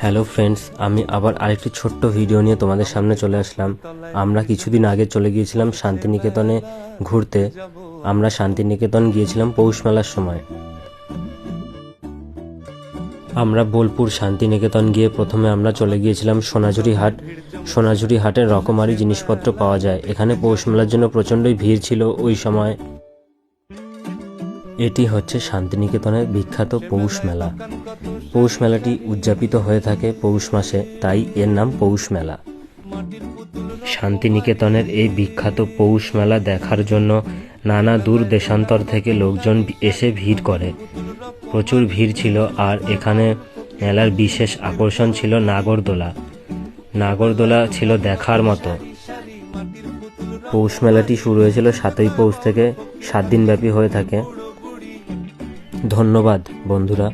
Hello friends, আমি আবার আরেকটি ছোট্ট ভিডিও নিয়ে তোমাদের সামনে চলে আসলাম। আমরা কিছুদিন আগে চলে গিয়েছিলাম শান্তিনিকেতনে ঘুরতে। আমরা শান্তিনিকেতন গিয়েছিলাম পৌষ মেলার সময়। আমরা বোলপুর শান্তিনিকেতন গিয়ে প্রথমে আমরা চলে গিয়েছিলাম সোনাঝুরি হাট। সোনাঝুরি হাটে রকমারি জিনিসপত্র পাওয়া যায়। এখানে পৌষ মেলার জন্য প্রচণ্ডই ভিড় ছিল ওই সময়। এটি হচ্ছে শান্তিনিকেতনের বিখ্যাত পৌষ মেলা। পৌষ মেলাটি উদযাপিত হয়ে থাকে পৌষ মাসে, তাই এর নাম পৌষ মেলা। শান্তিনিকেতনের এই বিখ্যাত পৌষ মেলা দেখার জন্য নানা দূর দেশান্তর থেকে লোকজন এসে ভিড় করে। প্রচুর ভিড় ছিল। আর এখানে মেলার বিশেষ আকর্ষণ ছিল নাগরদোলা। নাগরদোলা ছিল দেখার মতো। পৌষ মেলাটি শুরু হয়েছিল 7ই পৌষ থেকে 7 দিন ব্যাপী হয়ে থাকে। ধন্যবাদ বন্ধুরা।